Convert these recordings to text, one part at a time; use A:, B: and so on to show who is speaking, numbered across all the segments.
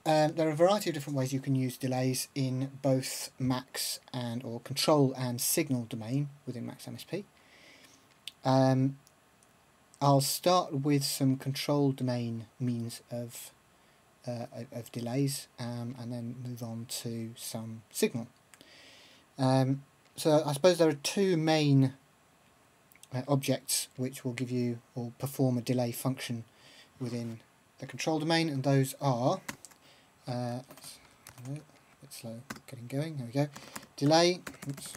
A: There are a variety of different ways you can use delays in both max and or control and signal domain within Max MSP. I'll start with some control domain means of delays and then move on to some signal. So I suppose there are two main objects which will give you or perform a delay function within the control domain, and those are a bit slow getting going, there we go, delay, oops,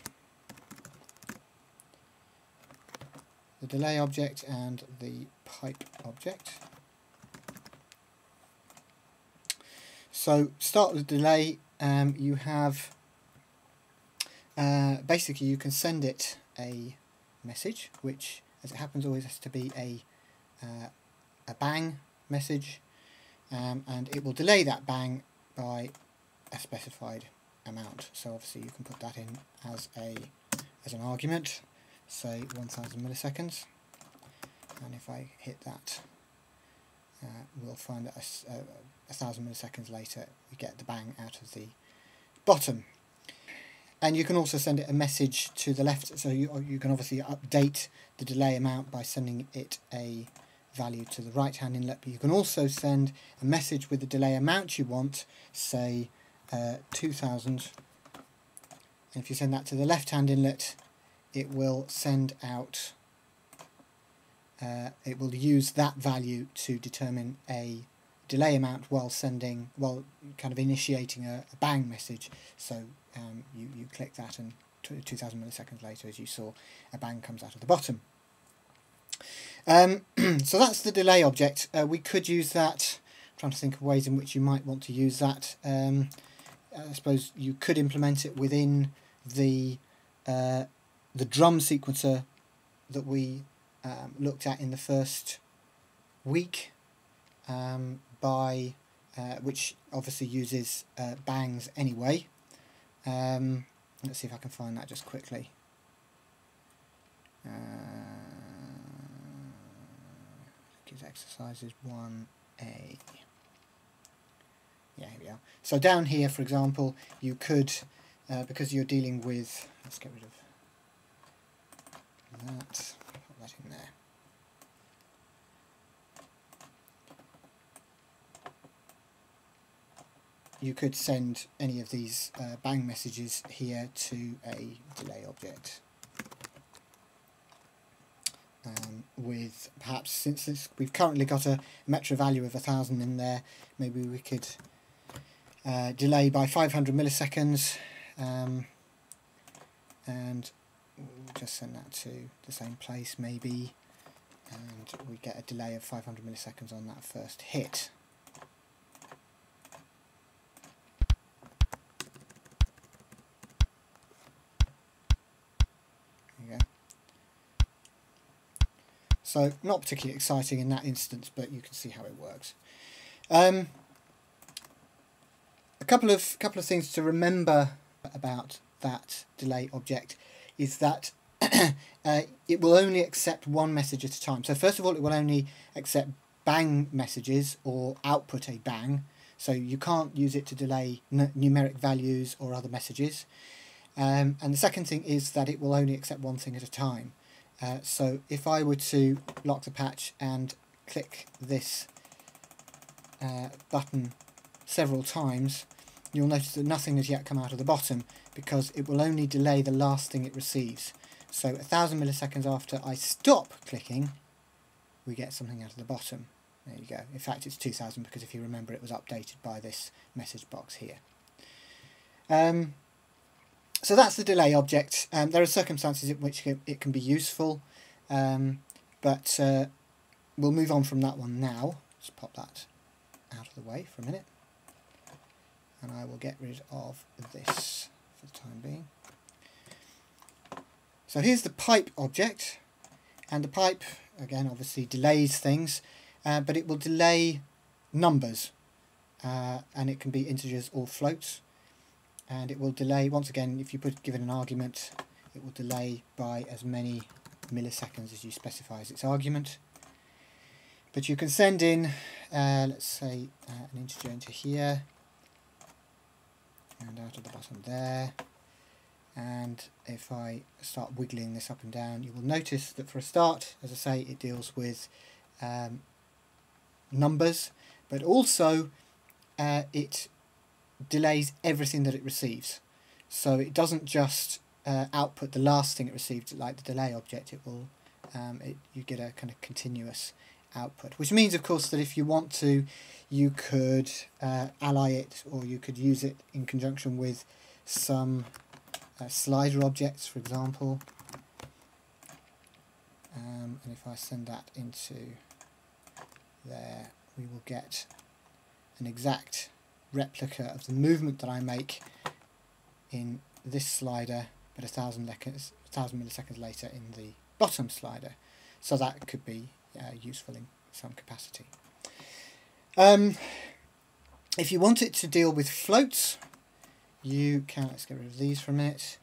A: the delay object and the pipe object. So start with delay. You have basically you can send it a message, which as it happens always has to be a bang message, and it will delay that bang by a specified amount. So obviously you can put that in as an argument, say 1000 milliseconds, and if I hit that we'll find that 1000 milliseconds later we get the bang out of the bottom. And you can also send it a message to the left, so you can obviously update the delay amount by sending it a value to the right hand inlet, but you can also send a message with the delay amount you want, say 2000, and if you send that to the left hand inlet it will send out, it will use that value to determine a delay amount while kind of initiating a bang message. So you click that and 2000 milliseconds later, as you saw, a bang comes out of the bottom. So that's the delay object. We could use that, I'm trying to think of ways in which you might want to use that. I suppose you could implement it within the drum sequencer that we looked at in the first week, which obviously uses bangs anyway. Let's see if I can find that just quickly. Is exercises 1A. Yeah, here we are. So down here, for example, you could, because you're dealing with, let's get rid of that, put that in there. You could send any of these bang messages here to a delay object. With perhaps, since we've currently got a metro value of 1000 in there, maybe we could delay by 500 milliseconds, and we'll just send that to the same place maybe, and we get a delay of 500 milliseconds on that first hit. There you go. So not particularly exciting in that instance, but you can see how it works. A couple of things to remember about that delay object is that it will only accept one message at a time. So first of all, it will only accept bang messages or output a bang. So you can't use it to delay numeric values or other messages. And the second thing is that it will only accept one thing at a time. So if I were to lock the patch and click this button several times, you'll notice that nothing has yet come out of the bottom because it will only delay the last thing it receives. So 1000 milliseconds after I stop clicking, we get something out of the bottom. There you go. In fact, it's 2000 because if you remember, it was updated by this message box here. So that's the delay object. There are circumstances in which it can be useful, but we'll move on from that one now. Just pop that out of the way for a minute, and I will get rid of this for the time being. So here's the pipe object, and the pipe, again, obviously delays things, but it will delay numbers, and it can be integers or floats. And it will delay, once again, if you give it an argument, it will delay by as many milliseconds as you specify as its argument. But you can send in, let's say, an integer into here, and out of the bottom there. And if I start wiggling this up and down, you will notice that for a start, as I say, it deals with numbers, but also it delays everything that it receives. So it doesn't just output the last thing it received, like the delay object. It will you get a kind of continuous output, which means, of course, that if you want to, you could ally it, or you could use it in conjunction with some slider objects, for example. And if I send that into there, we will get an exact replica of the movement that I make in this slider, but 1,000 milliseconds later in the bottom slider. So that could be useful in some capacity. If you want it to deal with floats, you can, let's get rid of these for a minute.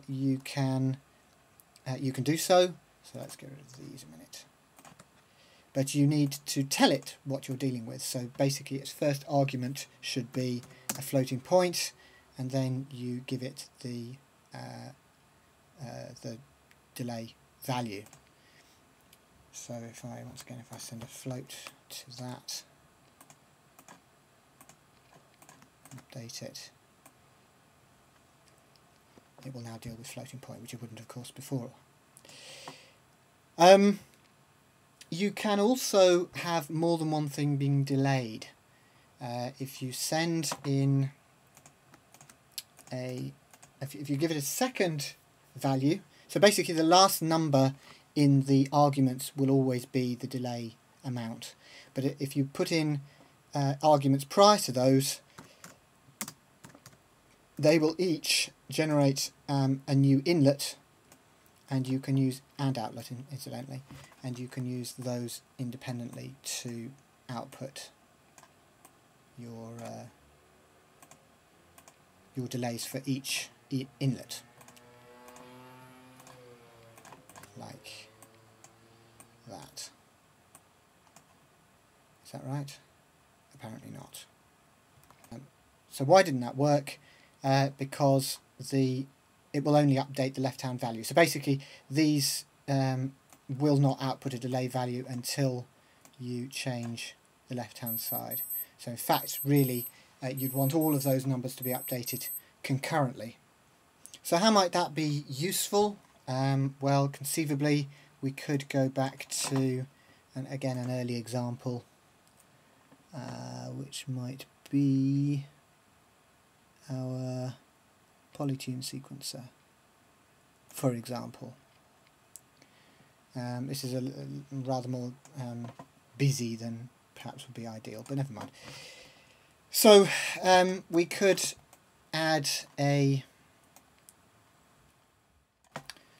A: You can do so. So let's get rid of these a minute. But you need to tell it what you're dealing with. So basically its first argument should be a floating point, and then you give it the delay value. So if I, once again, if I send a float to that, update it, it will now deal with floating point, which it wouldn't, of course, before. You can also have more than one thing being delayed. If you send in if you give it a second value, so basically the last number in the arguments will always be the delay amount. But if you put in arguments prior to those, they will each generate a new inlet, and you can use, and outlet incidentally, and you can use those independently to output your delays for each inlet, like that. Is that right? Apparently not. So why didn't that work? Because it will only update the left-hand value. So basically these will not output a delay value until you change the left-hand side. So in fact, really, you'd want all of those numbers to be updated concurrently. So how might that be useful? Well, conceivably, we could go back to, again, an early example, which might be our polytune sequencer, for example. This is a rather more busy than perhaps would be ideal, but never mind. So we could add a,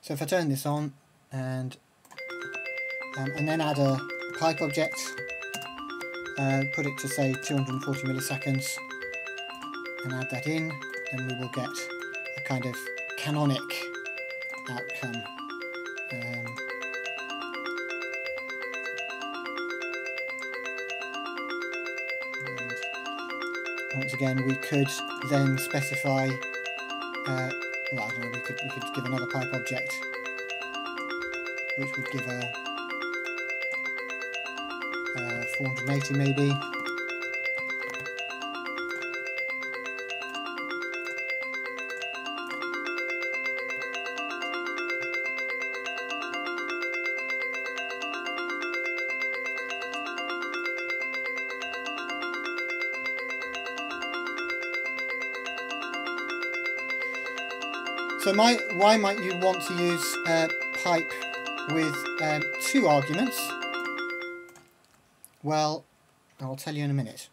A: so if I turn this on and then add a pipe object, put it to say 240 milliseconds and add that in, then we will get a kind of canonic outcome. Once again, we could then specify, well, I don't know, we could give another pipe object, which would give a 480 maybe. So why might you want to use pipe with 2 arguments? Well, I'll tell you in a minute.